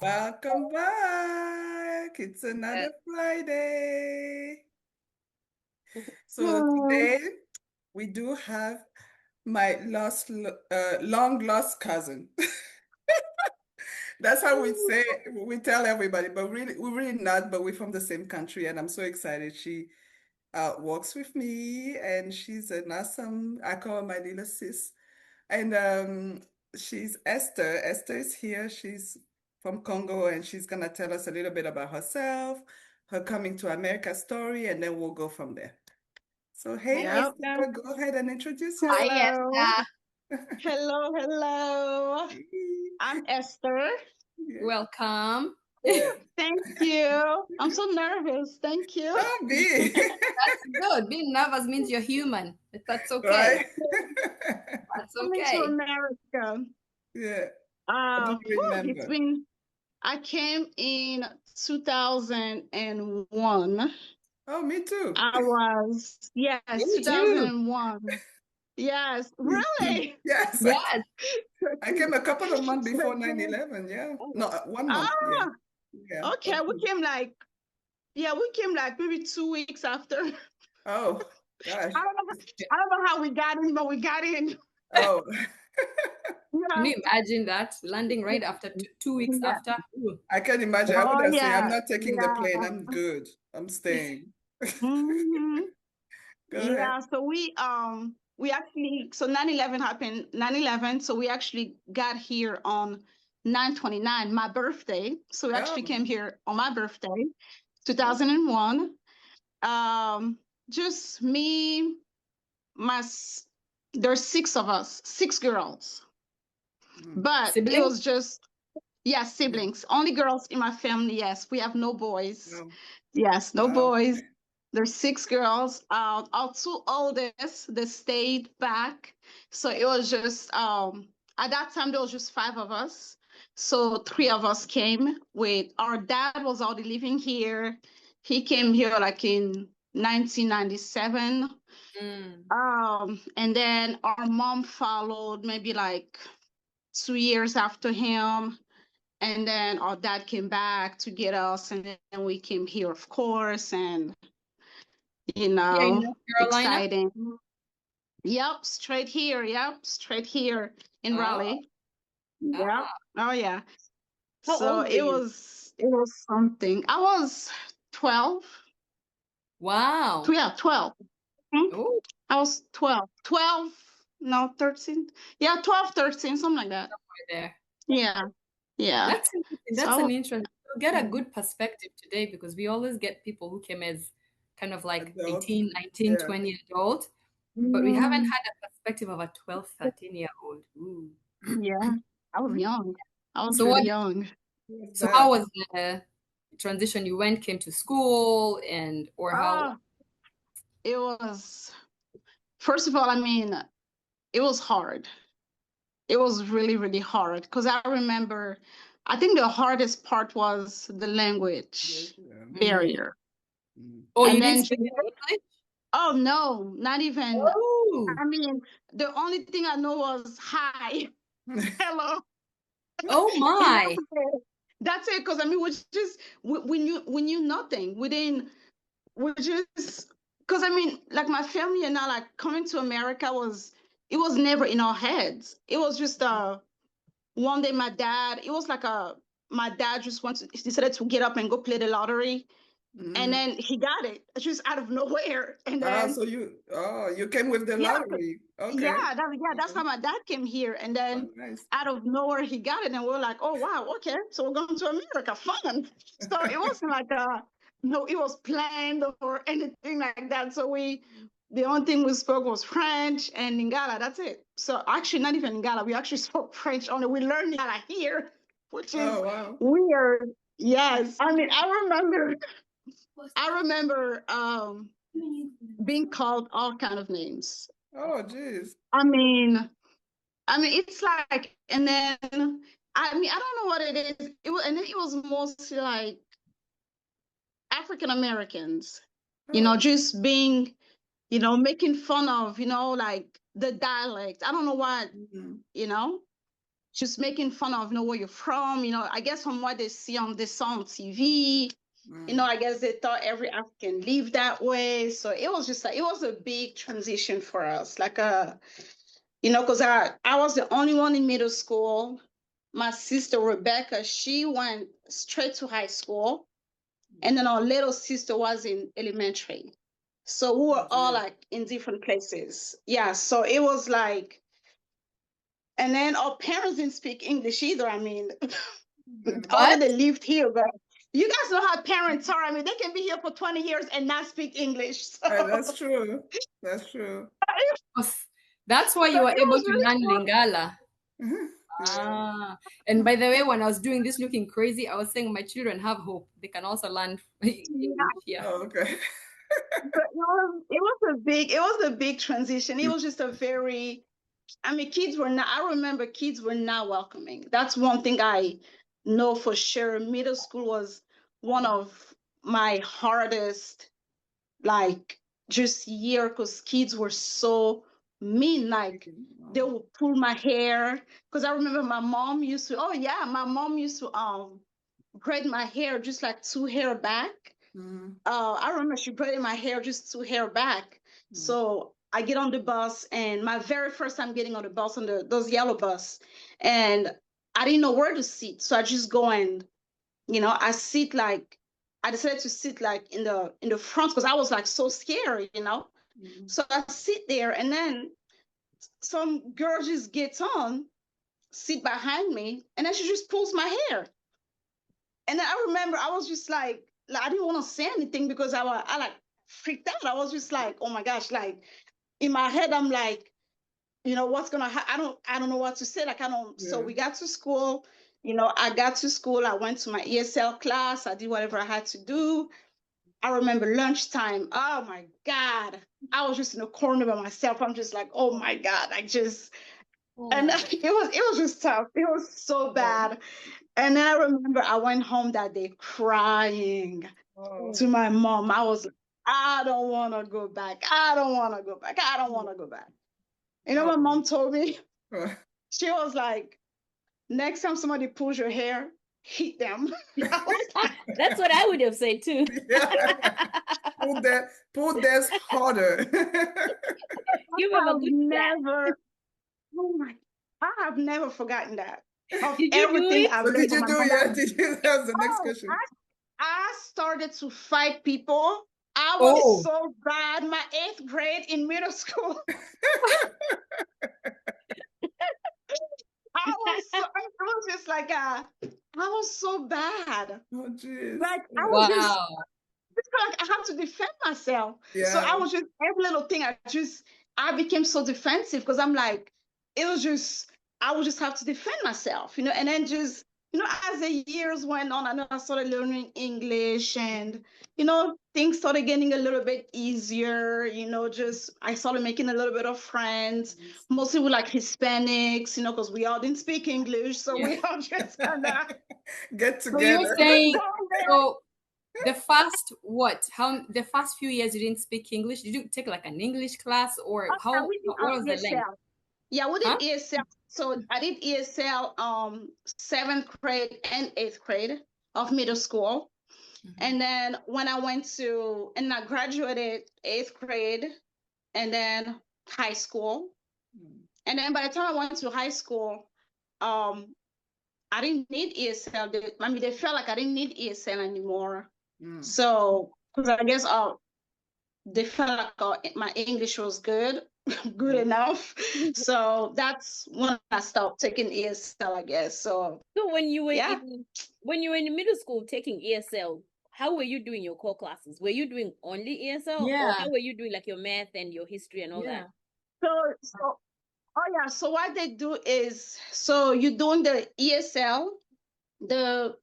Welcome back. It's another Friday. So Hmm. today we do have my long lost cousin. That's how we say we tell everybody, but really we're really not, but we're from the same country and I'm so excited. She works with me and she's an awesome, I call her my little sis. And she's Esther. Esther is here. She's from Congo and she's gonna tell us a little bit about herself, her coming to America story, and then we'll go from there. So, hey Yep. Esther, go ahead and introduce Hi, yourself. Hello. Esther. Hello. I'm Esther. Welcome. Yeah. Thank you. I'm so nervous. Thank you. Don't be. That's good. Being nervous means you're human. That's okay. Right? That's Coming to okay. America. Yeah. What do you It's remember? been, I came in 2001. Oh, me too. Yes, Me too. 2001. Yes, really? Yes, Yes. I came a couple of months before 9/11. Yeah. No, 1 month. Yeah. Ah, Yeah. okay. We came like maybe 2 weeks after. Oh, gosh. I don't know how we got in, but we got in. Oh, Can Yeah. you imagine that? Landing right after 2 weeks Yeah. after? Ooh. I can imagine. I would Oh have said, I'm yeah. not taking the plane. Yeah. I'm good. I'm staying. Hmm. Go ahead. Yeah. So we actually, so 9/11 happened 9/11. So we actually got here on 9/29, my birthday. So we actually Oh, came here on my birthday, 2001. Um, just me, my there's six of us, six girls. mm, But it Siblings? was just, yes, yeah. siblings, only girls in my family. Yes, we have no boys. Oh, Yes, no wow. boys. There's six girls. Our two oldest, they stayed back. So it was just, at that time, there was just five of us. So three of us came with, our dad was already living here. He came here like in 1997. Mm. And then our mom followed maybe like 2 years after him. And then our dad came back to get us, and then we came here, of course, and you Here in know, North Carolina? exciting. Yep, straight here. Yep, straight here in Oh, Raleigh. Yep. ah. Oh yeah. How So old were you? it was something. I was 12. Wow. Yeah, 12. Hmm? Oh, I was 12. 12, no, 13. Yeah, 12, 13, something like that. right there. Yeah. Yeah. That's interesting. So That's I an was, interesting. You'll get a good perspective today because we always get people who came as kind of like Adult. 18, 19, Yeah. 20 adult, but we haven't mm, had a perspective of a 12, 13-year-old. Ooh. yeah, I was young. I was So what, really young. What's so how that? was the transition? You went, came to school and, or how? Oh, it was, first of all, I mean, it was hard. It was really, really hard because I remember, I think the hardest part was the Yes, language yeah. Mm. barrier. Mm. Oh, you And didn't then, speak any English? oh no, not even, Oh, I mean, the only thing I know was hi, hello. oh And my. that's it. Because I mean, we knew nothing. We just, because I mean, like my family and I, like coming to America it was never in our heads. It was just one day it was like my dad just decided to get up and go play the lottery, and Mm. then he got it just out of nowhere, and Ah, then so you came with the yeah, lottery. yeah, Okay. that's Okay. how my dad came here, and Oh, then nice. out of nowhere he got it, and we're like, oh wow, okay, so we're going to America, fun. So it wasn't like no, it was planned or anything like that. So the only thing we spoke was French and Lingala. That's it. So actually, not even Lingala. We actually spoke French only. We learned Lingala here, which is Oh, wow. weird. Yes, I mean, I remember being called all kind of names. Oh, geez. I mean, it's like, and then I don't know what it is. It was, and then it was mostly like African Americans, Oh. just being, making fun of, like the dialect. I don't know what, Mhm. you know. just making fun of, where you're from, I guess from what they see on TV, I guess they thought every African lived that way. So it was just like, it was a big transition for us. Like, because I was the only one in middle school. My sister Rebecca, she went straight to high school. And then our little sister was in elementary. So we were all like in different places. Yeah. So it was like, and then our parents didn't speak English either. I mean, although they lived here, but you guys know how parents are. I mean, they can be here for 20 years and not speak English. So. That's true. That's true. That's why you were able to learn Lingala. And by the way, when I was doing this looking crazy, I was saying my children have hope. They can also learn English here. Oh, okay. But it was a big transition. It was just a very, I mean, I remember kids were not welcoming. That's one thing I know for sure. Middle school was one of my hardest, like, just year, because kids were so mean. Like, they would pull my hair. Because I remember my mom used to braid my hair just like 2 hair back. I remember she braided my hair just 2 hair back. So I get on the bus, and my very first time getting on the bus, on those yellow bus, and I didn't know where to sit. So I just go and, I decided to sit like in the front, because I was like so scared, So I sit there, and then some girl just gets on, sit behind me, and then she just pulls my hair. And then I remember I was just like I didn't want to say anything, because I like freaked out. I was just like, oh my gosh, like in my head, I'm like, what's gonna happen? I don't know what to say. Like, I don't. Yeah. So we got to school. I got to school. I went to my ESL class. I did whatever I had to do. I remember lunchtime. Oh my God. I was just in a corner by myself. I'm just like, oh my God. And it was just tough. It was so bad. And then I remember I went home that day crying to my mom. I was like, I don't want to go back. I don't want to go back. I don't want to go back. My mom told me, she was like, next time somebody pulls your hair, hit them. That's what I would have said too. Yeah. Pull that harder. I have never forgotten that. Did you do it? What did you do? Yeah, that was the next question. I started to fight people. I was so bad. My 8th grade in middle school. It was just like I was so bad. Oh, jeez. Like, I was just like, I have to defend myself. Yeah. So I was just, every little thing, I became so defensive, because I'm like, I would just have to defend myself, and then just, as the years went on, I started learning English, and, things started getting a little bit easier, I started making a little bit of friends, mostly with like Hispanics, because we all didn't speak English. So we all just kind of get together. So you're saying, the first few years you didn't speak English? Did you take like an English class, or what was the length? Yeah, we did ESL. So I did ESL 7th grade and 8th grade of middle school. And then when I I graduated 8th grade, and then high school. And then by the time I went to high school, I didn't need ESL. They felt like I didn't need ESL anymore. So, because I guess they felt like my English was good enough. So that's when I stopped taking ESL, I guess. So when you were in middle school taking ESL, how were you doing your core classes? Were you doing only ESL, or how were you doing like your math and your history and all that? So what they do is, so you're doing the ESL, they're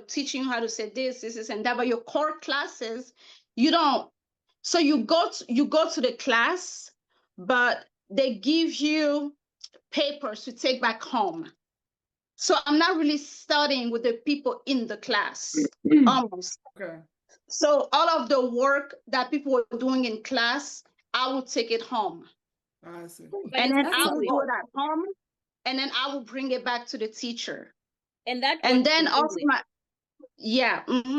teaching you how to say this and that, but your core classes, you don't. So you go to the class, but they give you papers to take back home. So I'm not really studying with the people in the class, almost. Okay. So all of the work that people were doing in class, I would take it home. I see. And then I would do it at home. and then I will bring it back to the teacher. And that And was then in also English.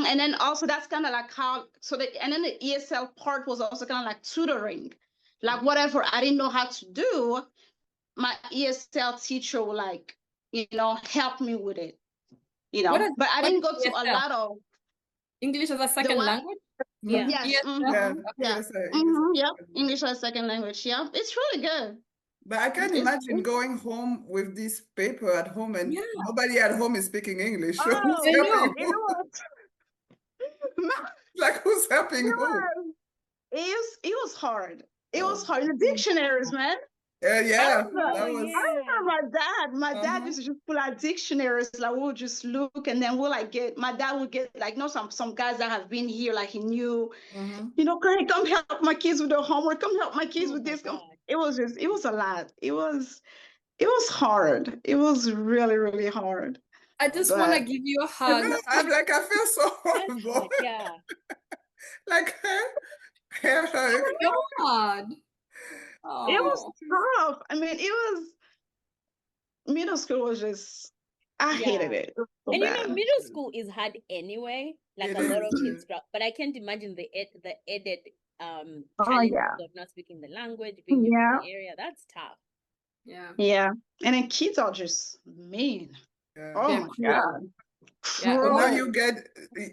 and then also that's kind of like how, and then the ESL part was also kind of like tutoring, like whatever I didn't know how to do, my ESL teacher will like, help me with it, but I what is didn't go to a ESL? lot of English as a the second what? language? Yeah. Yes. ESL? Yeah, Yeah. yes, English. Yep. English as a second language. Yeah. It's really good. But I can imagine going home with this paper at home and Yeah, nobody at home is speaking English. So who's Oh, I know. helping it who? was. Like who's helping It who? was. It was hard. It was Oh, hard. The dictionaries, man. I yeah, remember, that Oh was. I yeah. remember my dad Uh-huh. used to just pull out dictionaries, like we'll just look, and then we'll like my dad would get like, some guys that have been here, like he knew, Mm-hmm. come help my kids with their homework, come help my kids Oh with my this. God. It was a lot. It was hard. It was really, really hard. I just want to But give you a I hug. know, I'm like, I feel so That's horrible. yeah. Like hair hug. God. it was Oh, tough. I mean, middle school was just, I Yeah. hated it. It was so And bad. middle school is hard anyway. Like It a lot is. of kids struggle, but I can't imagine the added Oh challenges yeah. of not speaking the language, being new to Yeah. the area. That's tough. yeah. Yeah. And then kids are just mean. Yeah. Oh They're my cruel. God. Yeah. So now Cruel. you get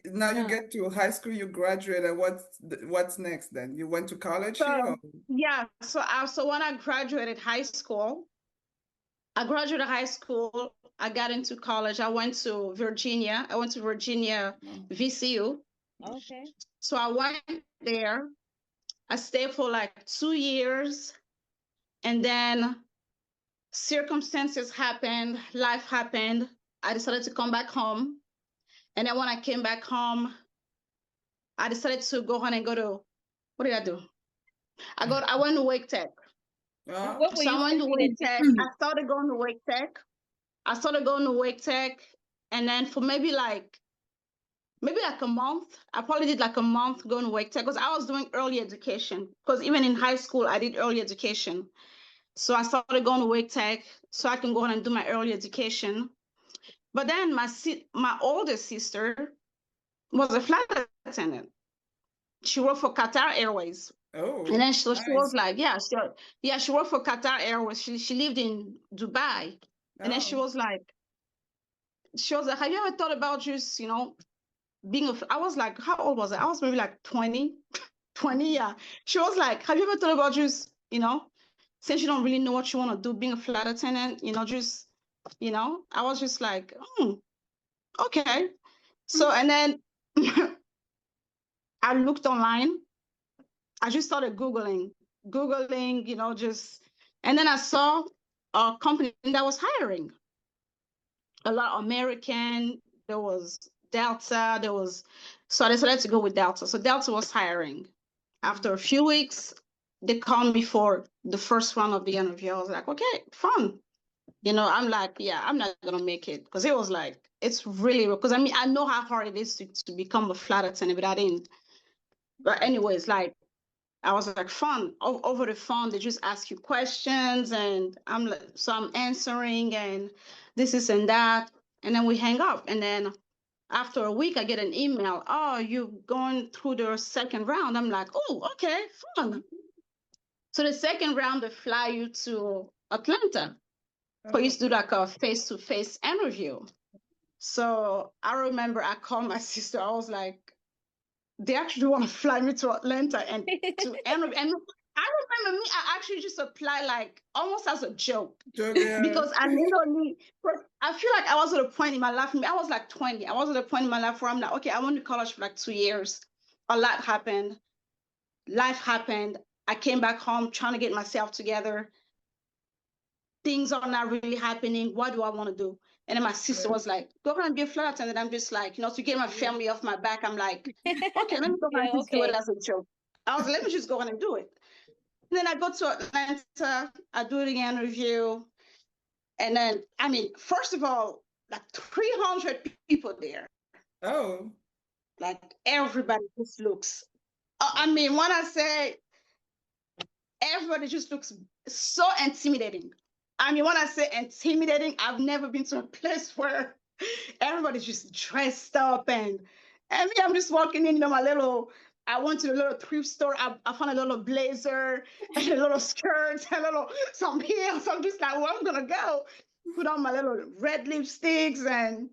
Yeah. to high school, you graduate, and what's next then? You went to college here? So yeah. So when I graduated high school, I got into college. I went to Virginia. Oh. VCU. Okay. So I went there. I stayed for like 2 years, and then circumstances happened, life happened. I decided to come back home. And then when I came back home, I decided to go on and go to, what did I do? I went to Wake Tech. Oh, What were So you I went to studying Wake at Tech. VCU? I started going to Wake Tech. And then for maybe like a month. I probably did like a month going to Wake Tech because I was doing early education. Because even in high school, I did early education. So I started going to Wake Tech so I can go on and do my early education. But then my older sister was a flight attendant. She worked for Qatar Airways. And oh, then she was nice. like, she worked for Qatar Airways. She lived in Dubai. And then Oh, she was like, have you ever thought about just, being I was like, how old was I? I was maybe like 20, 20, yeah. She was like, have you ever thought about just, since you don't really know what you want to do, being a flight attendant, just, I was just like, okay. So, and then I looked online. I just started Googling, and then I saw a company that was hiring a lot of American. There was Delta. So I decided to go with Delta. So Delta was hiring. After a few weeks, they called me for the first round of the interview. I was like, okay, fun. I'm like, yeah, I'm not gonna make it because it was like, it's really, because I mean, I know how hard it is to become a flight attendant, but I didn't. But anyways, like, I was like, fun. Over the phone, they just ask you questions, and I'm answering, and this is and that, and then we hang up, and then after a week, I get an email. Oh, you're going through the second round. I'm like, oh, okay, fun. So the second round, they fly you to Atlanta for you oh, to do like a face-to-face interview. So I remember I called my sister. I was like, they actually want to fly me to Atlanta and to interview. And I remember I actually just applied like almost as a joke joke, yeah. because I feel like I was at a point in my life. I was like 20. I was at a point in my life where I'm like, okay, I went to college for like 2 years. A lot happened. Life happened. I came back home trying to get myself together. Things are not really happening. What do I want to do? And then my sister was like, go ahead and be a flight attendant. I'm just like, to get my family off my back. I'm like, okay, let me go ahead and just do it Okay. as a joke. I was like, let me just go ahead and do it. And then I go to Atlanta, I do the interview. And then, I mean, first of all, like 300 people there. Oh, Like everybody just looks, I mean, when I say everybody just looks so intimidating. I mean, when I say intimidating, I've never been to a place where everybody's just dressed up and me, I'm just walking in, my little. I went to the little thrift store. I found a little blazer and a little skirt and some heels. I'm just like, well, I'm gonna go put on my little red lipsticks and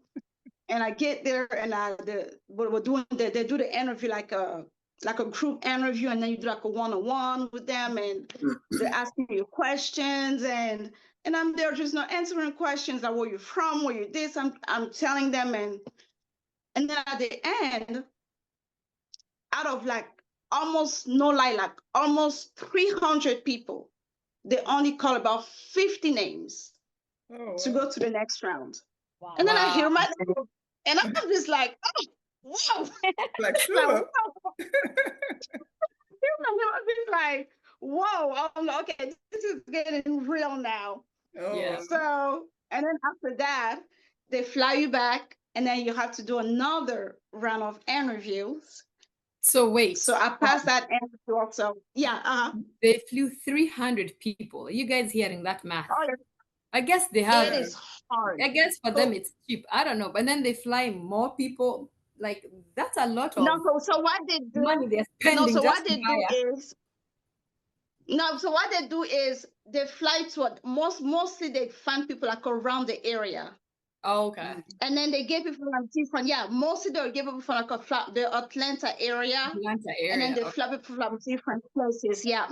I get there and we're doing they do the interview like a group interview, and then you do like a one-on-one with them, and they're asking you questions, and I'm there just not answering questions like where you're from, where you this. I'm telling them, and then at the end, out of like almost no lie, like almost 300 people, they only call about 50 names to go to the next round. Wow. And then I hear my name, and I'm just like, oh, whoa. Like, sure. Like, whoa. I'm just like, whoa. I'm like, okay, this is getting real now. Oh. Yeah. So, and then after that, they fly you back, and then you have to do another round of interviews. So wait. So I passed that interview also. Yeah. They flew 300 people. Are you guys hearing that math? Oh, I guess they have. it is hard. I guess for them it's cheap. I don't know. But then they fly more people. Like, that's a lot of So what they do? money they're spending. No, so just what they to do hire. is no. So what they do is they fly to mostly they find people like around the area. Oh, okay. And then they get people from different, mostly they'll get people from like the Atlanta area. Atlanta area. And then they fly people from different places. Yeah.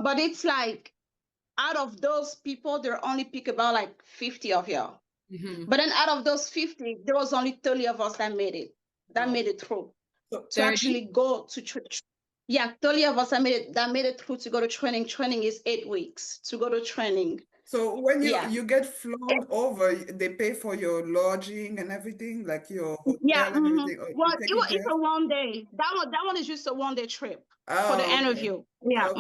But it's like out of those people, they only pick about like 50 of y'all. But then out of those 50, there was only 30 of us that made it. Made it through. To actually go to church. Yeah, 30 of us that made it through to go to training. Training is 8 weeks to go to training. So when you get flown over, they pay for your lodging and everything, like your hotel and everything. Well, it's a 1 day. That one is just a 1 day trip for the interview. Yeah,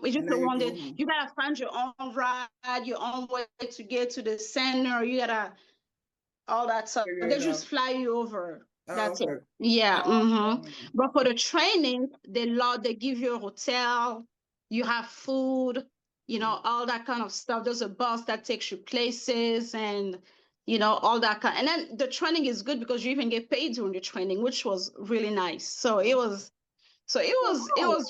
it's just a 1 day. You gotta find your own ride, your own way to get to the center. You gotta all that stuff. They just fly you over. That's it. Yeah. But for the training, they give you a hotel. You have food. All that kind of stuff. There's a bus that takes you places and, all that kind. And then the training is good because you even get paid during the training, which was really nice. So it was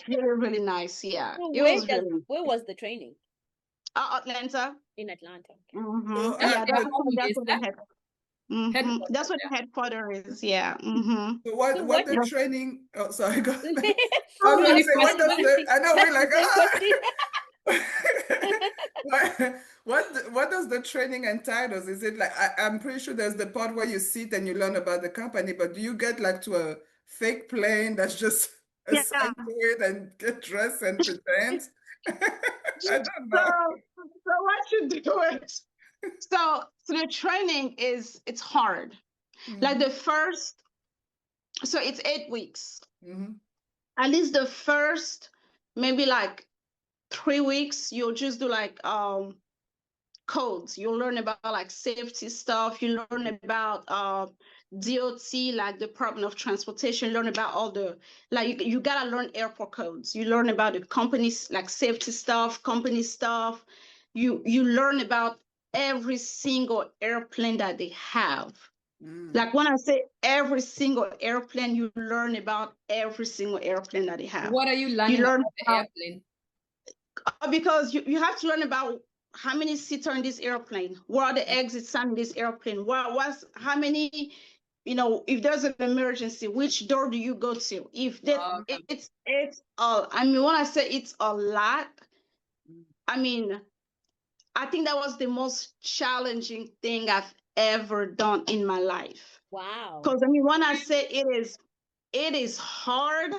really, really nice. Yeah. So where was the training? Atlanta. In Atlanta. So, Yeah, that's what the that's what the headquarters is. Yeah. So what the training? Oh, sorry. Go. I know we're like, what does the training entitle? Is it like I'm pretty sure there's the part where you sit and you learn about the company, but do you get like to a fake plane that's just assigned to it and get dressed and pretend? I don't know. So what you do is so the training it's hard. Like the first, so it's 8 weeks. At least the first maybe like 3 weeks, you'll just do like codes. You'll learn about like safety stuff. You learn about DOT, like Department of Transportation. Learn about all the you gotta learn airport codes. You learn about the companies like safety stuff, company stuff. You learn about every single airplane that they have. Like when I say every single airplane, you learn about every single airplane that they have. What are you learning about the airplane? Because you have to learn about how many seats are in this airplane, what are the exits on this airplane, how many, if there's an emergency, which door do you go to? If that it's all. I mean, when I say it's a lot, I mean, I think that was the most challenging thing I've ever done in my life. Wow. Because I mean, when I say it is hard.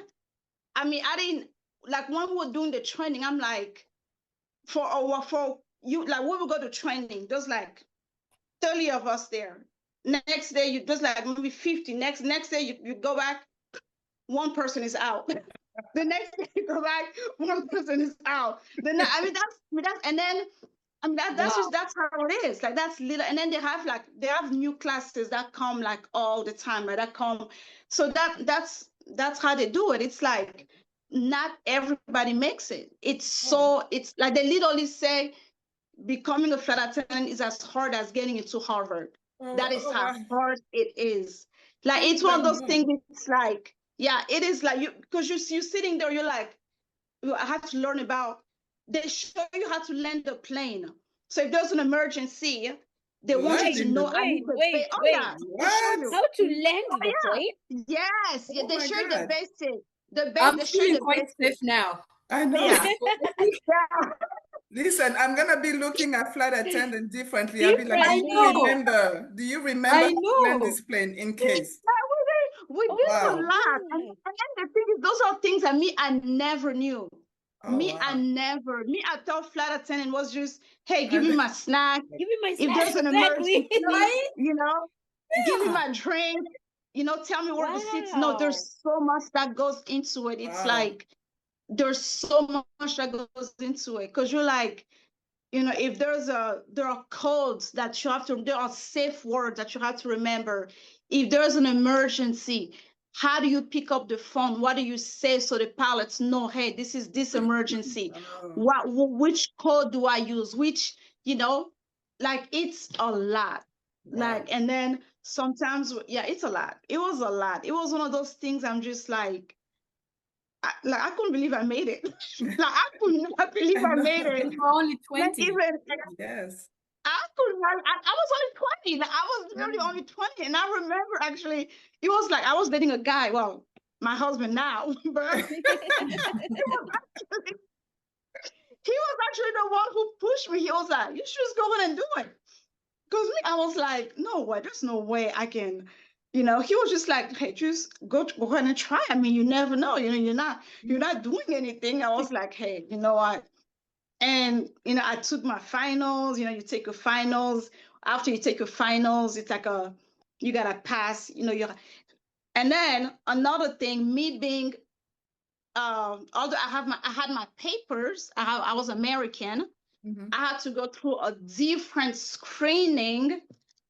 I mean, I didn't like when we were doing the training. I'm like, for you, like when we go to training, there's like 30 of us there. Next day, you just like maybe 50. Next day, you go back, one person is out. The next day you go back, one person is out. Then that's how it is. Like that's little, and then they have new classes that come like all the time, right? That come, so that's how they do it. It's like not everybody makes it. It's like they literally say becoming a flight attendant is as hard as getting into Harvard. That is how wow. hard it is. Like I it's one of didn't those know. things. It's like, yeah, it is like because you're sitting there, you're like, I have to learn about. They show you how to land a plane. So if there's an emergency, they want you to Landing know. the I need to Wait. oh yeah, they show what? you. How to land the Yeah. plane? Yes, yeah, Oh they my show you the God. basic. I'm They show you feeling the quite basic. safe now. I know. Yeah. Yeah. Listen, I'm gonna be looking at flight attendant differently. I'll be like, I do you know. remember? Do you remember I how to land know. this plane in case? We Oh did a Wow. my lot. And God. then the thing is, those are things that I never knew. Oh wow. I thought flight attendant was just, hey, give me And my snack. Give me my If snack. there's an emergency, Exactly. Right? give me Yeah. my drink, tell me where to sit. No, Wow. there's so much that goes into it. It's wow. like, there's so much that goes into it. Because you're like, if there are codes that you have to, there are safe words that you have to remember. If there's an emergency, how do you pick up the phone? What do you say so the pilots know, hey, this is this emergency? Oh, Which code do I use? Which, like it's a lot. wow. Like, and then sometimes, yeah, it's a lot. It was a lot. It was one of those things I'm just like, I couldn't believe I made it. Like I could not believe I I know. made it. You were only Like 20. even Yes. I was only 20. Like, I was literally only 20. And I remember actually it was like I was dating a guy. Well, my husband now, but he was actually the one who pushed me. He was like, you should just go in and do it. Because I was like, no way, there's no way I can, he was just like, hey, just go ahead and try. I mean, you never know. You're not doing anything. I was like, hey, you know what? And I took my finals. You take your finals. After you take your finals, it's like you gotta pass. And then another thing, me being although I had my papers, I was American. Mhm. I had to go through a different screening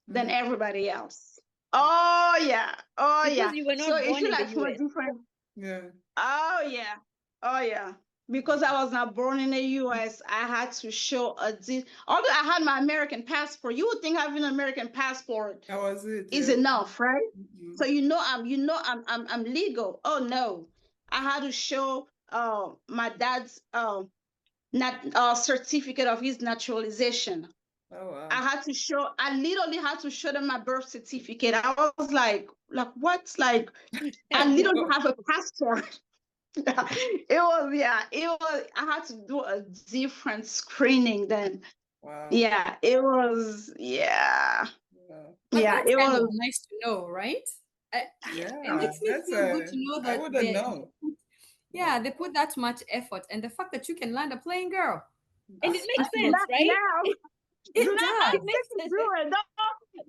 than Mhm. everybody else. Oh yeah, oh yeah. Because you were So not if born you in the like from a US. different, Yeah. oh yeah, oh yeah. Because I was not born in the US, I had to show although I had my American passport. You would think having an American passport That was it. is Yeah. enough, right? Mhm. So I'm legal. Oh no, I had to show my dad's certificate of his naturalization. Oh wow. I literally had to show them my birth certificate. I was like what? Like I literally have a passport. I had to do a different screening then. Wow. Yeah, it was, yeah. Wow. But Yeah, that's it kind of was. nice to know, right? It Yeah. makes me That's feel good to know I that wouldn't know. they put that much effort, and the fact that you can land a plane, girl, And it that's makes fabulous. sense, Not right? now. Do It not does. ask It me makes to sense. do it.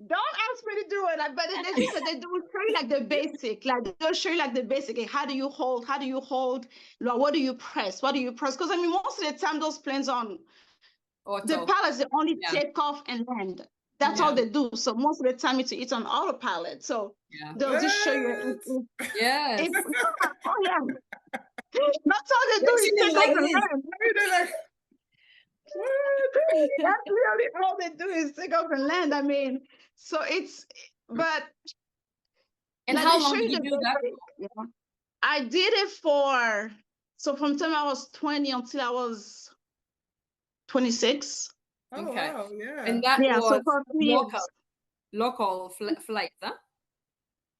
Don't ask me to do it. Like, but they just they will show you like the basic. Like they'll show you like the basic. Like, how do you hold? How do you hold? Like, what do you press? What do you press? Because I mean, most of the time those planes on the Auto. pilots they only Yeah. take off and land. That's Yeah. all they do. So most of the time it's on autopilot. So Yeah. they'll just show you Yes. oh yeah. That's all they do You're is chilling take off like and this. land. They're like, what? That's really all they do is take off and land. I mean, so but And like how they show long did you you the do that basic. for? Yeah. I did it so from the time I was 20 until I was 26. Oh Okay. wow, yeah. And that Yeah, so was for 3 years. local flights, huh?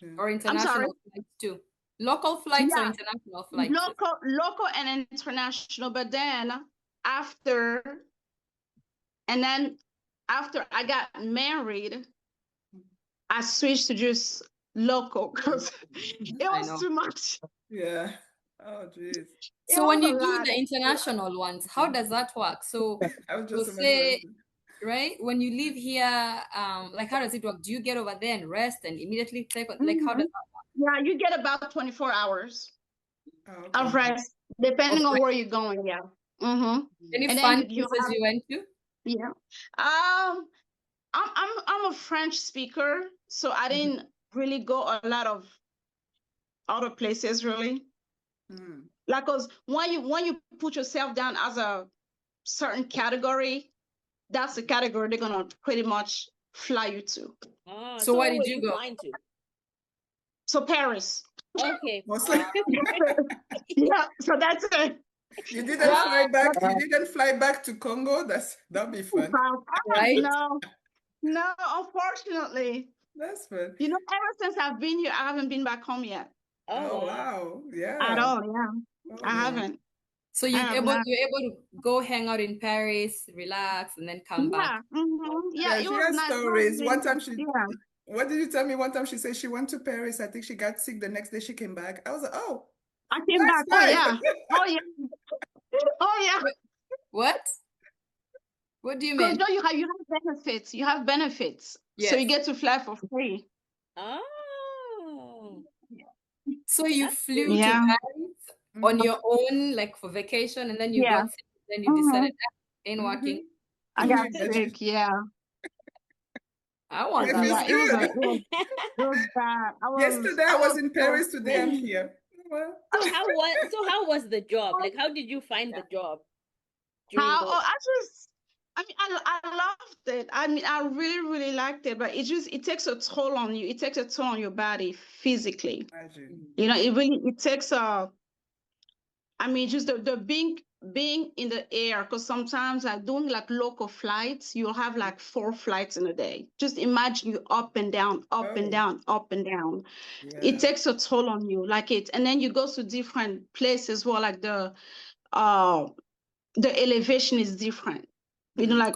Yeah. Or I'm sorry. international flights too. Local flights or Yeah, international flights? local and international. But then after, and then after I got married, I switched to just local because it I was know. too much. Yeah. Oh jeez. It So was when a you do lot. the international ones, how does that work? So I was we'll just about to say, ask you. right, when you leave here, like how does it work? Do you get over there and rest and immediately take like how Mhm. does that Yeah, you get about 24 hours Oh, of okay. rest, depending work? on where you're going. Yeah. Mm-hmm. Any And then fun you places have, you went to? yeah. I'm a French speaker, so I didn't really go a lot of other places really. Mm. Like, cause when you put yourself down as a certain category, that's the category they're gonna pretty much fly you to. So where where did were you go? flying to? So Paris. Okay. Mostly. Yeah, so that's it. You didn't Yeah, fly back. that's You didn't fly back to Congo. That'd be fun. Right? No, unfortunately. That's fun. You know, ever since I've been here, I haven't been back home yet. Oh wow. At Yeah. all, yeah. Oh, I yeah. haven't. So I have you're not. able to go hang out in Paris, relax, and then come back. Yeah, yeah, Yeah, it she was has nice. It was stories. really One time nice. Yeah. what did you tell me? One time she said she went to Paris. I think she got sick. The next day she came back. I was like, oh, I came nice back. Oh life. yeah. Oh yeah. Oh yeah. What? What do you Because mean? you have benefits. You have benefits. So you Yes. get to fly for free. Oh. So you That's flew cool. to Yeah. Paris on your own, like for vacation, and then you Yeah. got sick, then you decided, ain't Mhm. working. I Can you got imagine? sick. Yeah. I want Life that is Yeah. life. good. It was bad. Yesterday I was in so Paris. Today I'm sick. here. Well, So how was the job? Like, how did you find the job during How? the? Oh, I mean, I loved it. I mean, I really, really liked it, but it takes a toll on you. It takes a toll on your body physically. imagine. You know, it takes I mean, just the being in the air, because sometimes like doing like local flights, you'll have like 4 flights in a day. Just imagine you up and down, up and Oh, down, up and down. It yeah. takes a toll on you, and then you go to different places where like uh the elevation is different. You know, Mhm. like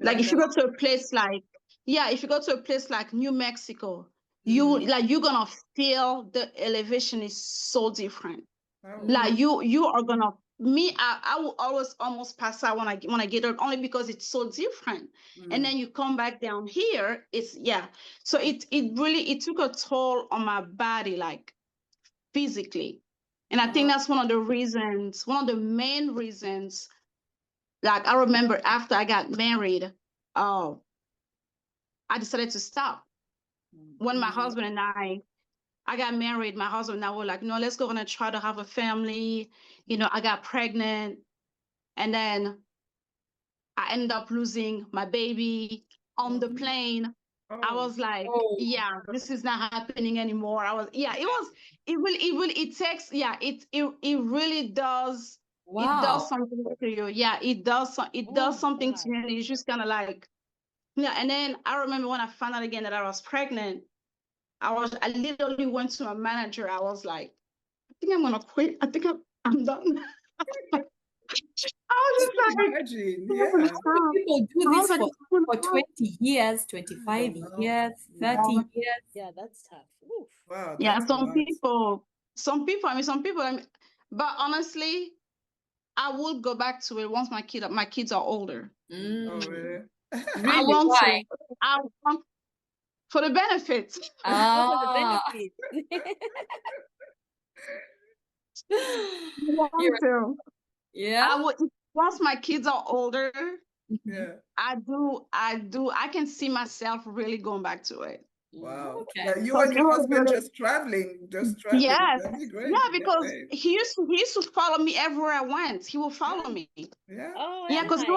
if Like you go to a place like if you go to a place like New Mexico, Mhm. you're gonna feel the elevation is so different. Oh, Like you are gonna I will always almost pass out when I get up only because it's so different. And mhm. then you come back down here, so it really it took a toll on my body, like physically. And I think that's one of the main reasons. Like I remember after I got married, I decided to stop. When my Mhm. husband and I got married, my husband and I were like, no, let's go and try to have a family. You know, I got pregnant, and then I ended up losing my baby on the Mhm. plane. I Oh, was like, oh, yeah, this is not happening anymore. It takes, it really does. It does wow. something to you. Yeah, it does Oh something to God. you. And it's just kind of like, yeah. And then I remember when I found out again that I was pregnant, I literally went to my manager. I was like, I think I'm gonna quit. I'm done. I was just like, imagine. I Yeah. was like, People do I was this like, for 20 years, 25 Wow. years, yeah. 30 years. Yeah, that's tough. Oof. Wow, Yeah, that's a lot. some people, but honestly, I will go back to it once my kids are older. Oh, Mm. really? I Really? want Why? to. I want for the benefits. Oh, for the Ah. benefits. I want You're, to. yeah? I would once my kids are older. Mhm. Yeah. I can see myself really going back to it. Wow. Okay. Yeah, you Because and it your was husband really, just traveling, yes, That'd be great. yeah, Yeah. because he used to follow me everywhere I went. He will follow Yeah. me. Yeah. Oh, Yeah, because nice.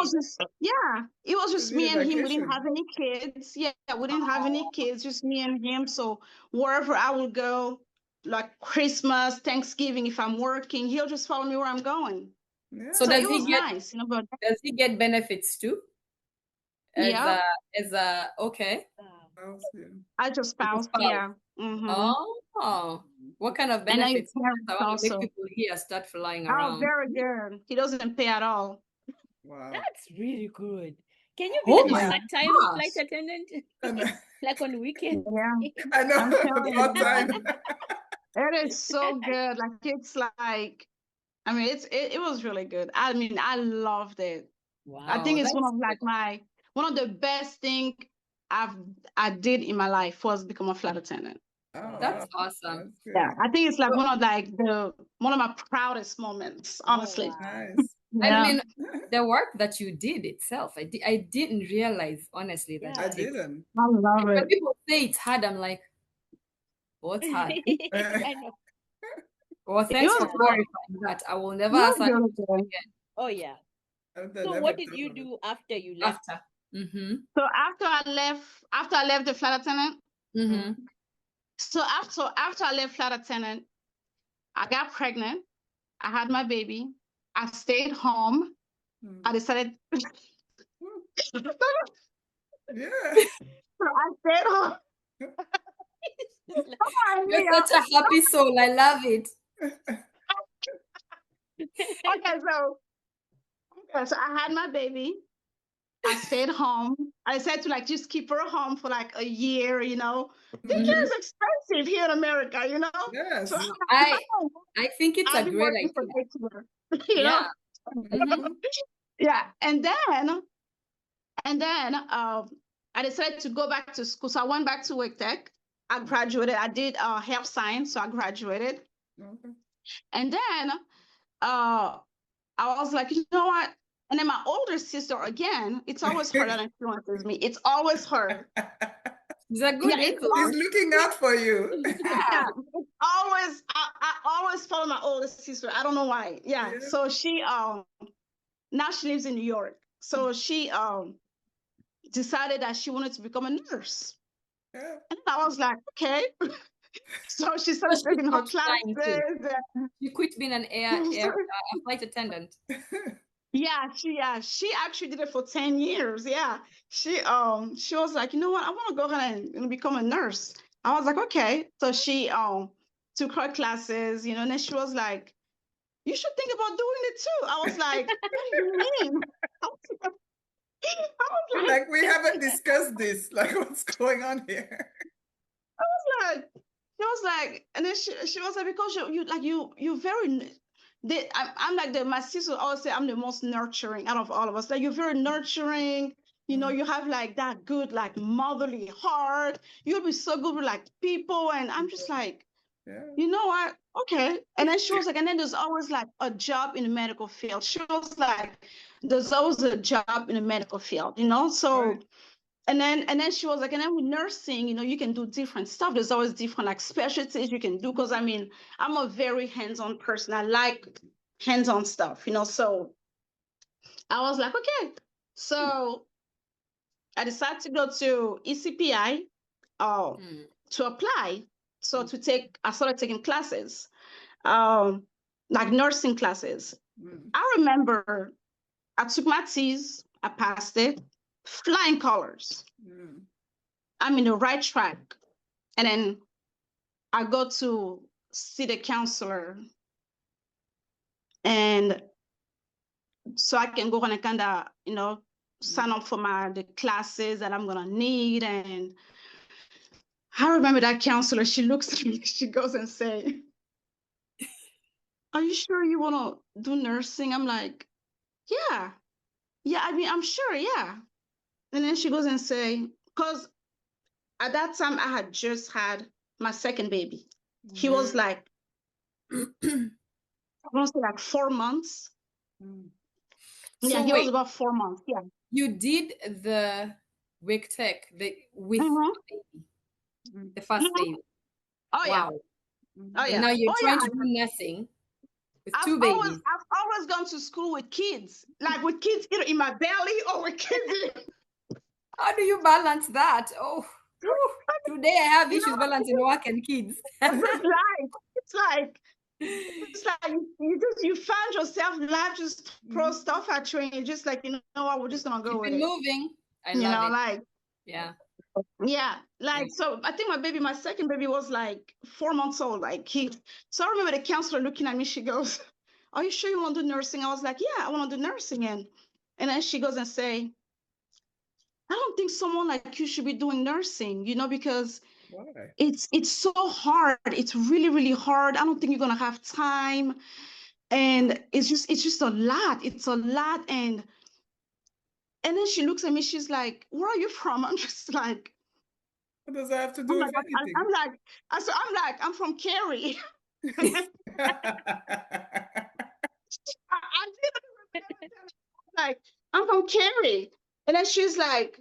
it was To just be a me and him. We didn't vacation. have any kids. Yeah, we didn't have any kids, just me and him. So wherever I would go, like Christmas, Thanksgiving, if I'm working, he'll just follow me where I'm going. So Yeah. So does it he was get nice, but benefits too? yeah, Okay. Wow. Yeah. I just As a spouse, spouse. yeah. Mm-hmm. Oh, what kind of And then your benefits? parents I want to make also. people here start flying Oh, around. very good. He doesn't pay at all. Wow. That's really good. Can you be Oh like a my Yeah, part-time flight gosh. attendant? And Like on weekends? yeah. I know I'm telling part you, time. it is so good. Like it's like, I mean, it was really good. I mean, I loved it. I Wow, think it's that's one of the best thing I've I did in my life was become a flight attendant. Oh, that's wow. awesome. That's Yeah, good. I think it's like So, one of my proudest moments, Oh, honestly. wow. Nice. I Yeah. mean, the work that you did itself, I didn't realize honestly that I Yeah. it's didn't. I love when it. people say it's hard, I'm like, what's hard? I know. Well, It thanks was for good. clarifying that. I will It never was ask that really question good. again Oh, yeah. I've So never what did thought you of it. do after you left after. Mm-hmm. So after I left the flight attendant, Mm-hmm. so after I left flight attendant, I got pregnant. I had my baby. I stayed home. I decided. Yeah. So I stayed home. You're such a happy soul. I love it. So I had my baby. I stayed home. I said to like just keep her home for like a year, you know. Daycare is expensive here in America, you know. So Yes. I think it's a I've been great working for idea. daycare, you Yeah. know. Mm-hmm. Yeah, and then I decided to go back to school. So I went back to Wake Tech. I graduated. I did health science, so I graduated. Okay. And then I was like, you know what? And then my older sister, again, it's always her that influences me. It's always her. It's a good Yeah, it's She's influence. looking out for you. yeah, it's always I always follow my older sister. I don't know why. Yeah. Yeah. So she now she lives in New York. So she decided that she wanted to become a nurse. Yeah. And I was like, okay. So she So started she taking her stopped flying too. classes. You quit being an a flight attendant. She actually did it for 10 years. Yeah. She was like, you know what, I want to go ahead and become a nurse. I was like, okay. So she took her classes, you know, and then she was like, you should think about doing it too. I was like, what do you mean? I was Like we haven't discussed this. Like what's going on here? like, she was like, and then she was like, because you're very I'm like my sister always say I'm the most nurturing out of all of us. Like you're very nurturing, you know, you have like that good, like motherly heart. You'll be so good with like people. And I'm just like, Yeah. you know what? Okay. And then she was like, and then there's always like a job in the medical field. She was like, there's always a job in the medical field, you know? So Right. and then she was like, and then with nursing, you know, you can do different stuff. There's always different like specialties you can do. Because I mean, I'm a very hands-on person. I like hands-on stuff, you know. So I was like, okay. So I decided to go to ECPI to apply. So I started taking classes, like nursing classes. I remember I took my T's, I passed it, flying colors. I'm in the right track. And then I go to see the counselor, and so I can go on and kind of, you know, sign up for the classes that I'm gonna need. And I remember that counselor, she looks at me, she goes and say, are you sure you wanna do nursing? I'm like, yeah. I mean, I'm sure, yeah. And then she goes and say, because at that time I had just had my second baby. He was like, I want to say like 4 months. Yeah, So he was wait, about 4 months. Yeah. you did the Wake Tech with the baby, the first baby. Oh yeah. Wow. Oh And yeah. now you're Oh trying yeah. to do nursing with two babies. I've always gone to school with kids, like with kids either in my belly or with kids. How do you balance that? Oh, whew. Today I have You issues know, balancing work and kids. it's like you found yourself life just throw stuff at you, and you're just like, you know what, we're just gonna go Keep with it it. moving. I You love know, it. like Yeah. like so. I think my second baby was like 4 months old. Like so I remember the counselor looking at me. She goes, "Are you sure you want to do nursing?" I was like, "Yeah, I want to do nursing." And then she goes and say, I don't think someone like you should be doing nursing, you know, because it's so hard. It's really, really hard. I don't think you're gonna have time. And it's just a lot. It's a lot. And then she looks at me, she's like, where are you from? I'm just like, what does that have to do with anything? I'm from Cary. I like, I'm from Cary. And then she's like,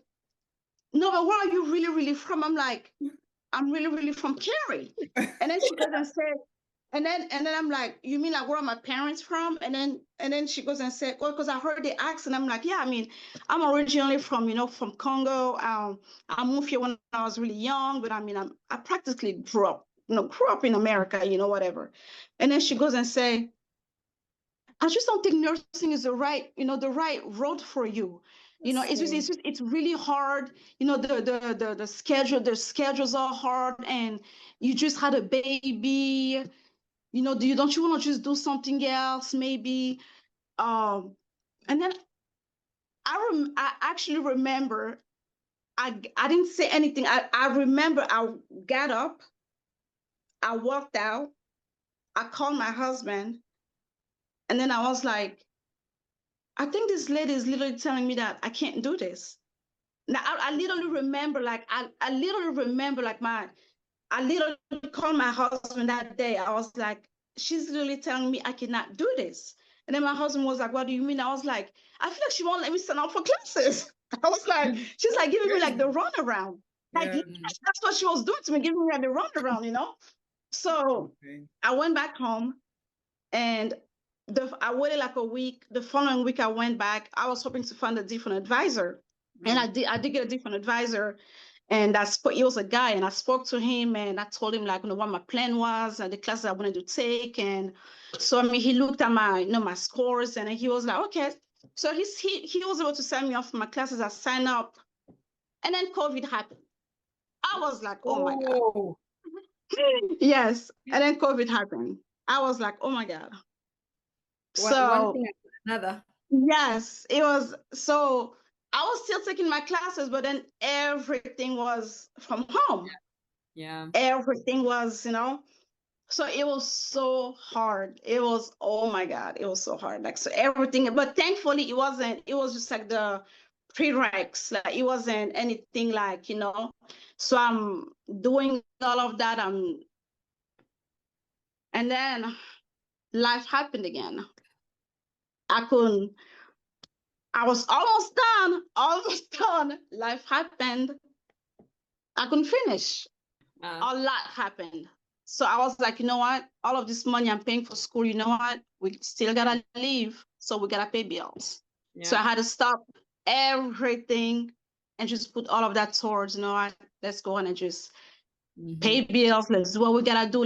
no, but where are you really, really from? I'm like, I'm really, really from Cary. And then she goes and said, And then I'm like, you mean like where are my parents from? And then she goes and said, well, because I heard the accent. I'm like, yeah, I mean, I'm originally from, from Congo. I moved here when I was really young, but I mean, I practically grew up in America, whatever. And then she goes and say, I just don't think nursing is the right road for you. It's really hard. The schedules are hard, and you just had a baby. Don't you want to just do something else, maybe? And then I actually remember I didn't say anything. I remember I got up, I walked out, I called my husband, and then I was like, I think this lady is literally telling me that I can't do this. Now I literally remember I literally remember I literally called my husband that day. I was like, she's literally telling me I cannot do this. And then my husband was like, what do you mean? I was like, I feel like she won't let me sign up for classes. I was like, she's like giving me like the runaround. Like, yes, that's what she was doing to me, giving me like the runaround. So I went back home, and I waited like a week. The following week I went back. I was hoping to find a different advisor. And I did get a different advisor. And it was a guy, and I spoke to him, and I told him like, what my plan was and the classes I wanted to take. And so, I mean, he looked at my, my scores, and he was like, okay. So he was able to sign me up for my classes. I signed up, and then COVID happened. I was like, oh my God. Yes. And then COVID happened. I was like, oh my God. One thing after another. Yes, it was. So I was still taking my classes, but then everything was from home. Yeah. Everything was, so it was so hard. It was, oh my God, it was so hard. Like, so everything, but thankfully it was just like the prereqs. Like, it wasn't anything like, so I'm doing all of that. And then life happened again. I was almost done. Life happened. I couldn't finish. A lot happened. So I was like, you know what? All of this money I'm paying for school, you know what? We still gotta live, so we gotta pay bills. Yeah. So I had to stop everything and just put all of that towards, what? Let's go on and just pay bills. Let's do what we gotta do.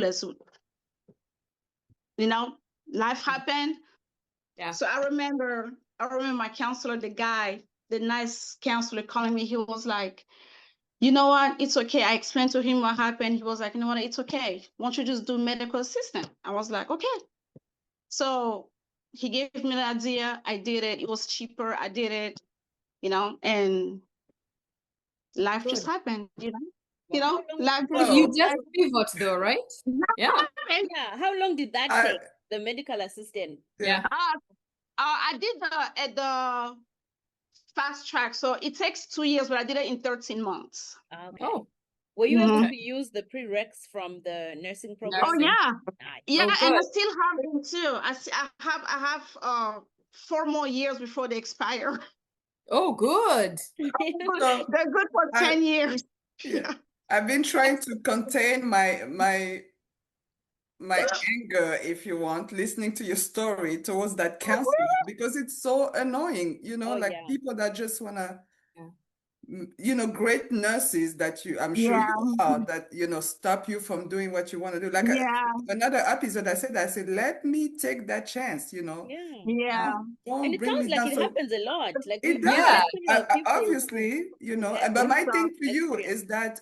Life happened. Yeah. So I remember my counselor, the nice counselor calling me. He was like, you know what? It's okay. I explained to him what happened. He was like, you know what? It's okay. Why don't you just do medical assistant? I was like, okay. So he gave me the idea. I did it. It was cheaper. I did it, and life just happened, life just You just pivot though, right? Yeah. Yeah. How long did that take? The medical assistant? Yeah. I did the fast track, so it takes 2 years, but I did it in 13 months. Okay. Oh, were you able to use the prereqs from the nursing program? Oh yeah, yeah, Oh, and I still have them too. I have 4 more years before they expire. Oh, good. They're good for 10 years. Yeah, I've been trying to contain my anger, if you want, listening to your story towards that counselor, because it's so annoying, people that just want to, great nurses that I'm sure you are, that, stop you from doing what you want to do. Like another episode, I said, let me take that chance, Don't and it bring sounds me like down. it happens a lot. Like it does. Obviously, but my thing to you is that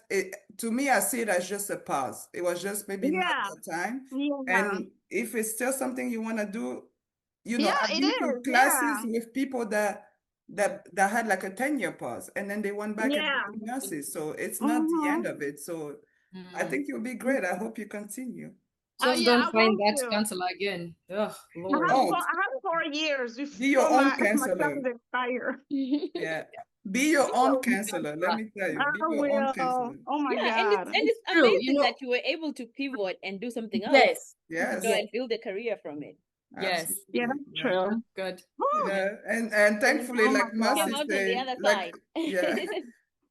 to me, I see it as just a pause. It was just maybe not that time. And if it's still something you want to do, I've been to classes with people that had like a 10-year pause, and then they went back and became nurses. So it's not the end of it. So I think you'll be great. I hope you continue. Just don't find that counselor again. Ugh, Lord. I have 4 years be your own my counselor. expire. Yeah. Be your own counselor. Let me tell you. Be your own counselor. Oh my God. And it's amazing that you were able to pivot and do something else. Yes. And build a career from it. Yes. Absolutely. Yeah, that's true. Good. Yeah. And thankfully, like Mercy said,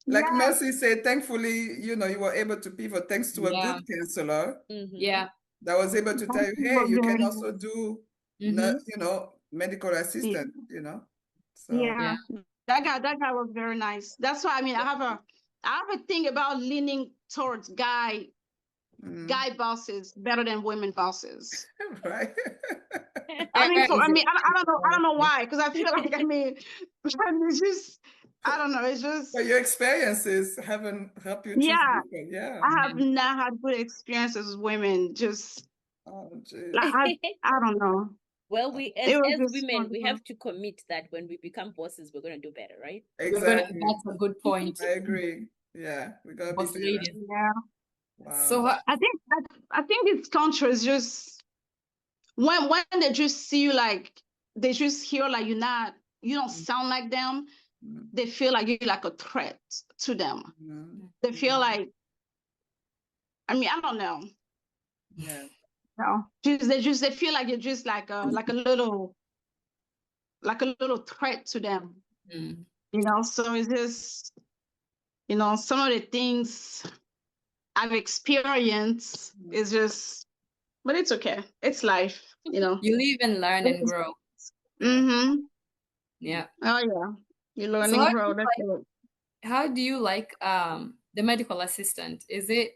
like Mercy said, thankfully, you were able to pivot thanks to a good counselor. Yeah. that was able to tell you, hey, you can also do, Mm-hmm. you know, medical assistant, you know. So Yeah, that guy was very nice. That's why I mean I have a thing about leaning towards guy bosses better than women bosses. right. I mean, Where so is I mean, it? I don't know why, because I feel like I mean, it's just I don't know. It's just But your experiences haven't helped you choose yeah. different. Yeah. I have not had good experiences with women. Just Oh, geez. like I don't know. Well, we It was as just women, we wonderful. have to commit that when we become bosses, we're gonna do better, right? Exactly. That's a good point. I agree. Yeah, we gotta be Boss better. ladies. Yeah, So Wow. I think this country is just when they just see you like they just hear like you don't sound like them. They feel like you're like a threat to them. They feel like I mean I don't know. Yeah. No, they feel like you're just like a little threat to them. Mm. You know, so it's just some of the things I've experienced is just, but it's okay. It's life. You live and learn and grow. Mm-hmm. Yeah. Oh yeah, you learn So and grow. That's it. how do you like the medical assistant? Is it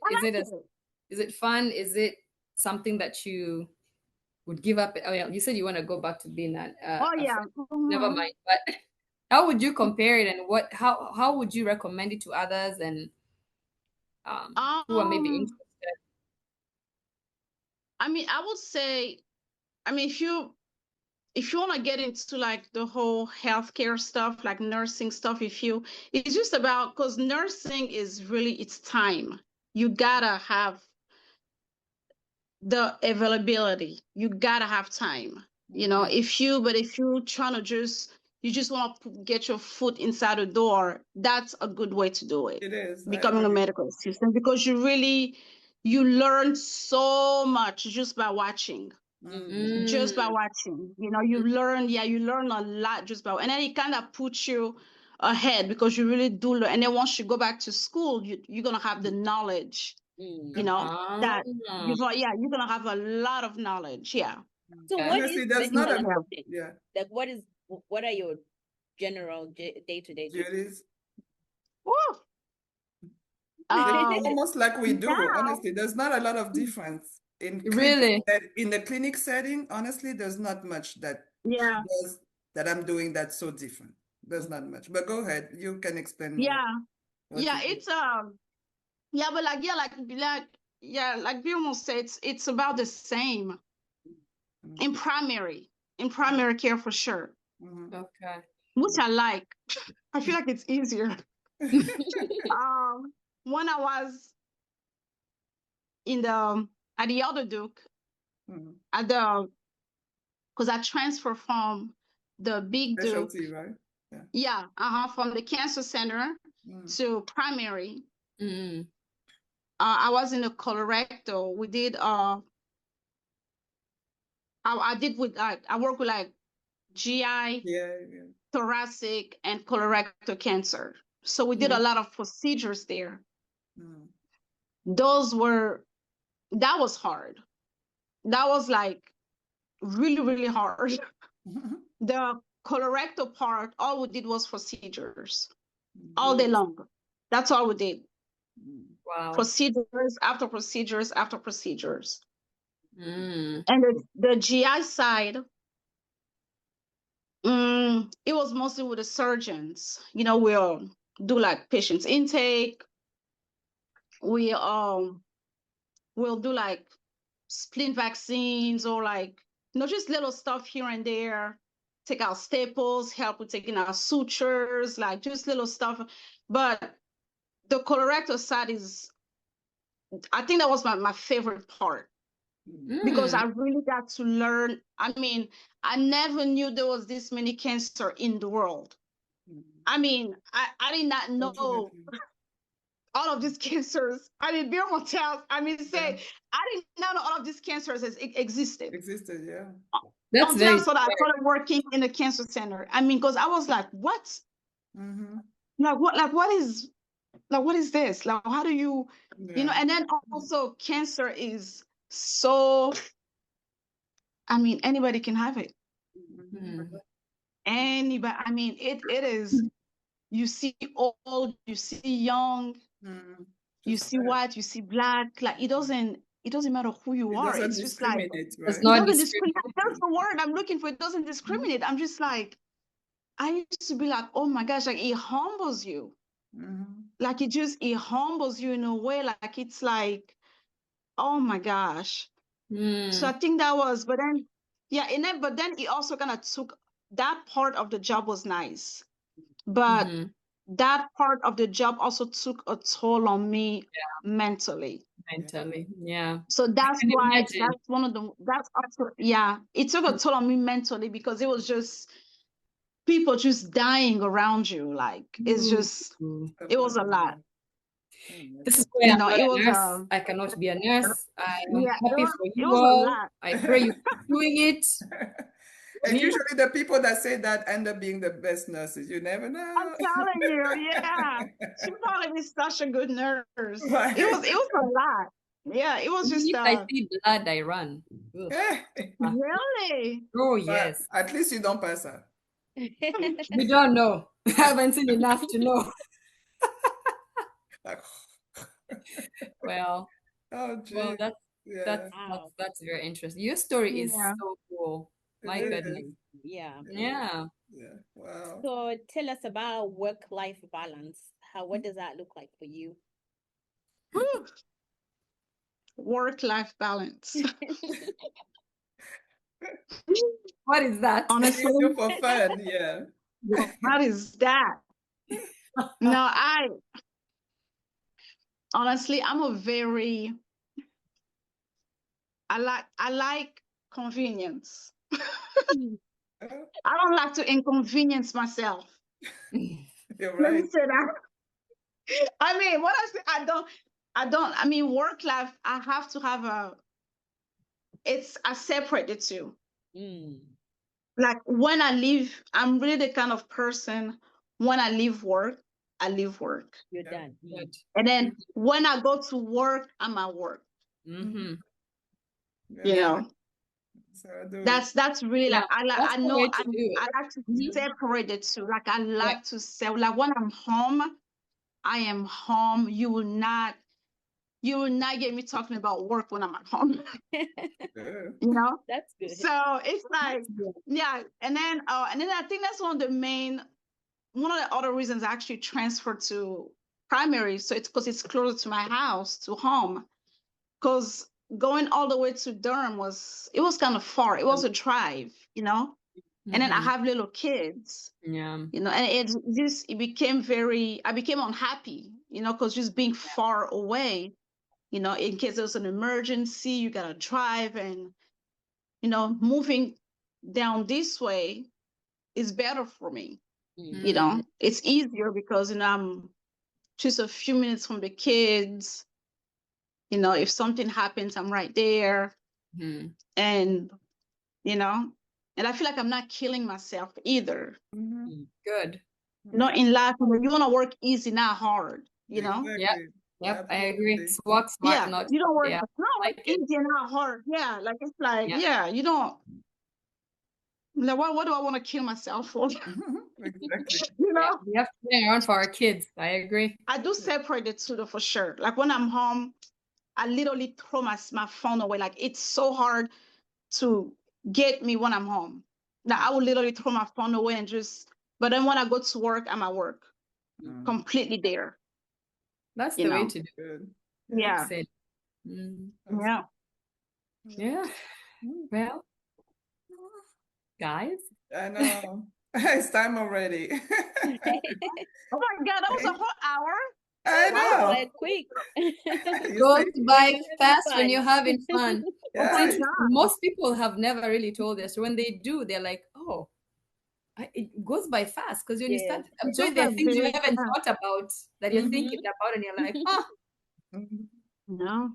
is it fun? Is it something that you would give up? Oh yeah, you said you want to go back to being Oh a yeah. friend. Never mind. But how would you compare it, and what how would you recommend it to others and who are maybe Um, interested? I mean, I would say, I mean, if you want to get into like the whole healthcare stuff, like nursing stuff, it's just about because nursing is really it's time. You gotta have the availability. You gotta have time. If you trying to you just want to get your foot inside the door, that's a good way to do it. It is. I Becoming a agree. medical assistant because you learn so much just by watching. Just by watching, you learn a lot just by, and then it kind of puts you ahead because you really do learn. And then once you go back to school, you're gonna have the knowledge, that you're gonna have a lot of knowledge. Yeah. So Okay. what is Honestly, there's not medical a assistant? yeah Like what are your general day-to-day duties? duties. Woo. They do Um, almost like we do. now, Honestly, there's not a lot of difference Really? in the clinic setting. Honestly, there's not much that she yeah, does that I'm doing that's so different. There's not much. But go ahead. You can explain more yeah, what yeah. you do. It's yeah, but like Vilma said, it's about the same in primary care for sure, Okay. which I like. I feel like it's easier. When I was in the at the other Duke at the because I transferred from the big Duke, Specialty, right? Yeah. yeah, from the cancer center to primary. Mm. I was in a colorectal. We did I did with I work with like GI, Yeah. thoracic, and colorectal cancer. So we did a lot of procedures there. That was hard. That was like really, really hard. The colorectal part, all we did was procedures all day long. That's all we did. Wow. Procedures after procedures after procedures. Mm. And the GI side, it was mostly with the surgeons. We'll do like patients intake. We'll do like splint vaccines or like just little stuff here and there. Take out staples, help with taking out sutures, like just little stuff. But the colorectal side I think that was my favorite part because I really got to learn. I mean, I never knew there was this many cancer in the world. I mean, I did not know all of these cancers. I mean, Birma tells, I didn't know all of these cancers existed. Existed, yeah. That's Until very I started working in the cancer center. I mean, because I was like, what? What is this? Like, how do you, and then also cancer is so, I mean, anybody can have it. Anybody, I mean, it is, you see old, you see young, you Just see white, you see black, like it doesn't matter who you it are. doesn't It's just like, discriminate, Does right? it not doesn't discriminate. discriminate. That's the word I'm looking for. It doesn't discriminate. I'm just like, I used to be like, oh my gosh, like it humbles you. Like it humbles you in a way, like it's like, oh my gosh. So I think that was, but then, yeah, and then, but then it also kind of took, that part of the job was nice, but that part of the job also took a toll on me mentally. Mentally, yeah. So that's can why, imagine. that's one of the, that's also, yeah, it took a toll on me mentally because it was just people just dying around you. Like it's just, it was a lot. This is why I'm not It a was nurse. I cannot be a nurse. I'm yeah, happy for it you was a all. lot. I pray you keep doing it. And Yeah. usually the people that say that end up being the best nurses. You never I'm know. telling you, yeah. She probably be such a good nurse. Right. It was a lot. Yeah, it was just If I see blood, I run. Ugh. really. Oh, But yes. at least you don't pass her. You don't know. I haven't seen enough to know. Like, Well, oh, well, gee. that's Yeah, that's very interesting. Your story is Yeah. so cool. My it goodness. is. Yeah. Yeah. Yeah. Wow. So tell us about work-life balance. What does that look like for you? Work-life balance. What is that? Honestly, You do for fun, yeah. what is that? No, honestly, I like convenience. I don't like to inconvenience myself. You're Let me right. say that. I mean, what I say, I mean, work life, I have to have I separate the two. Like when I leave, I'm really the kind of person, when I leave work, I leave work. You're Yeah. done. Good. And then when I go to work, I'm at work. Mm-hmm. Yeah. You know, So I do. that's really Yeah, like, that's I the know way to do it. I like to Mhm. separate the two. Like I like to say, like when I'm home, I am home. You will not get me talking about work when I'm at home. Good. You know? That's good. So it's like, That's good. yeah. And then I think that's one of the other reasons I actually transferred to primary. So it's because it's closer to my house, to home. Because going all the way to Durham was kind of far. It was a drive, you know? And then I Mhm. have little kids, Yeah. you know, and it became I became unhappy, you know, because just being far away, you know, in case there's an emergency, you gotta drive, and you know, moving down this way is better for me. You know, it's easier because, you know, I'm just a few minutes from the kids. You know, if something happens, I'm right there. Mhm. And, you know, and I feel like I'm not killing myself either. Good. You know, in life, you want to work easy, not hard, you know? Exactly. Yep, I agree. Absolutely. It's work smart, Yeah, not you don't work, yeah. work Like it. easy and not hard. Yeah, like it's like, Yeah. yeah, you don't, like, what do I want to kill myself for? Exactly. You Yeah. know? We have to play around for our kids. I agree. I do separate the two though, for sure. Like when I'm home, I literally throw my phone away. Like it's so hard to get me when I'm home. Like I will literally throw my phone away and just, but then when I go to work, I'm at work, completely there, That's you the way know? to do it. Good. Yeah. Said. Mm. Yeah. Yeah. Well, guys. I know. It's time already. Oh my God, that was a whole hour. I Wow, know. like quick. You Goes see? by Having fast when fun. you're having fun. Oh my Yeah. Since God. most people have never really told us, when they do, they're like, oh, it goes by fast. Because when you Yes. start, I'm It sure goes there by are things you very haven't fast. thought about that you're thinking about, and you're like, huh. Mhm. No,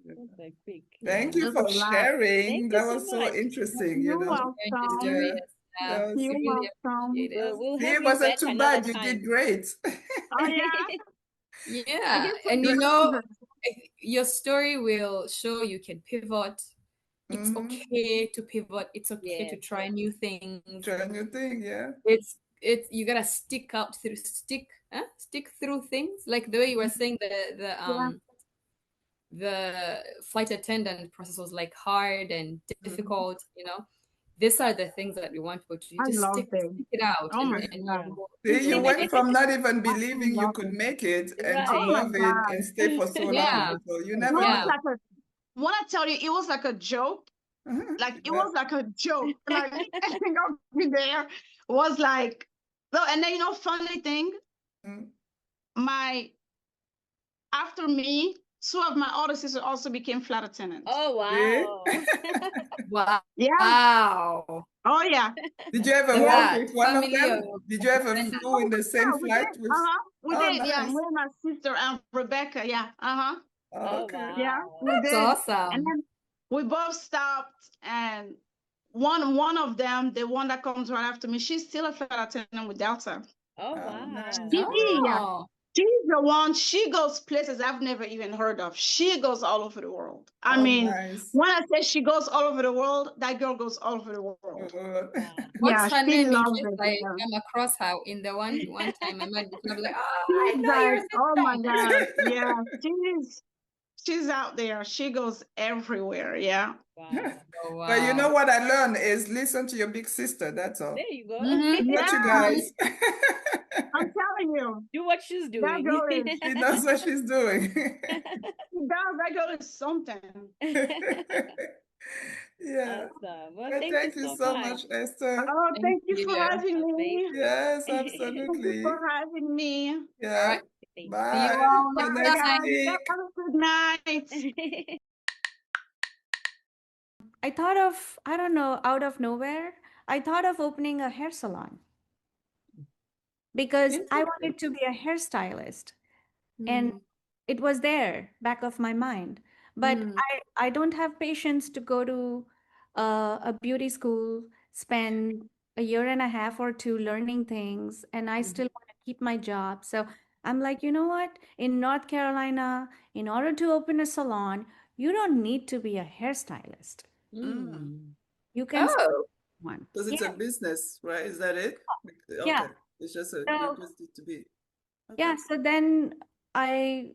That's like quick. Thank Yeah. you there's a for lot. Thank sharing. you That so was so much. interesting, you You're know? Enjoyed the story. welcome. Yeah. Yes, That was, we You're really welcome. appreciate it. We'll see, have it you wasn't back too another bad. You time. did great. Oh yeah. I Yeah, get and some you know, praises. your story will show you can pivot. It's okay to pivot. It's okay to Yes. try new things. Try a new thing, yeah. It's you gotta stick through things. Like the way you were saying the flight attendant process was like hard and difficult, you know. These are the things that we want people to do. I Just love stick them. it out Oh my and Yeah. God. See, you went from not even I believing you love could them. make it and to Oh my Right. love it God. and stay for so yeah, long. So you It never was yeah. know. like a, when I tell you, it was like a joke. Like it Yeah. was like a joke. Like ending up there was like, no, and then funny thing, Mm. my after me, two of my older sisters also became flight attendants. Oh See? wow. Wow. Yeah. Wow. Oh yeah. Did you ever Look Yeah. at work that. with one of Family them? of Did you ever attendants. flew in the Yeah, same we flight did. with? We Oh, did. Yeah, me nice. and my sister and Rebecca. Yeah. Oh, Oh okay. Yeah, wow. we That's did. And awesome. then we both stopped, and one of them, the one that comes right after me, she's still a flight attendant with Delta. Oh Oh, wow. nice. Yeah, Oh, she's the one. She goes places I've never even heard of. She goes all over the world. I Oh, mean, nice. when I say she goes all over the world, that girl goes all over the Oh, world. Lord. Wow. what's Yeah, her she name in loves case it. I Yeah. come across her in the one time I might be like, oh, I She's know like, your oh my sister. God. Yeah, she's out there. She goes everywhere. Yeah. Wow. Oh, But you know wow. what I learned is listen to your big sister. That's all. There you go. Mm-hmm. Got you Yeah, guys. I'm telling you, Do what she's that doing. girl is. She knows what she's doing. That girl is something. Yeah. Awesome. Well, Well, thank you thank you so so much. much, Esther. Oh, Thank thank you for you. having me. Yes, Thank you absolutely. for having me. All Yeah. right. Thank See you Bye. all Till next Bye, next time. guys. week. Have a good night. you. I thought of, I don't know, out of nowhere, I thought of opening a hair salon because I Interesting. wanted to be a hairstylist and Mm, it was there, back of my mind. But mm, I don't have patience to go to a beauty school, spend a year and a half or two learning things, and I still want to keep my job. So I'm like, you know what? In North Carolina, in order to open a salon, you don't need to be a hairstylist. Mm. Mm. You can start oh, one. Because it's a Yeah, business, right? Is that it? yeah. Okay. It's just a So requested to be. Okay. yeah, so then I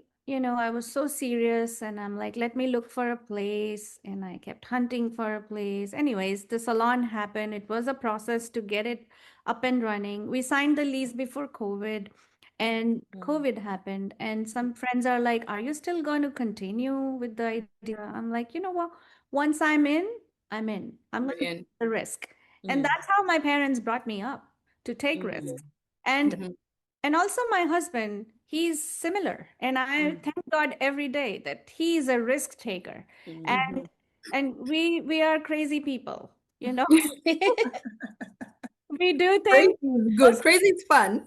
was so serious and I'm like, let me look for a place. And I kept hunting for a place. Anyways, the salon happened. It was a process to get it up and running. We signed the lease before COVID and COVID happened. And some friends are like, are you still going to continue with the idea? I'm like, you know what? Once I'm in, I'm in. I'm going to take man. the risk. And Mm. that's how my parents brought me up, to take risks. Mm. And Mhm. and also my husband, he's similar. And I thank God every day that he's a risk taker. Mm. And and we are crazy people, you know. We do Crazy things is good. Crazy is fun.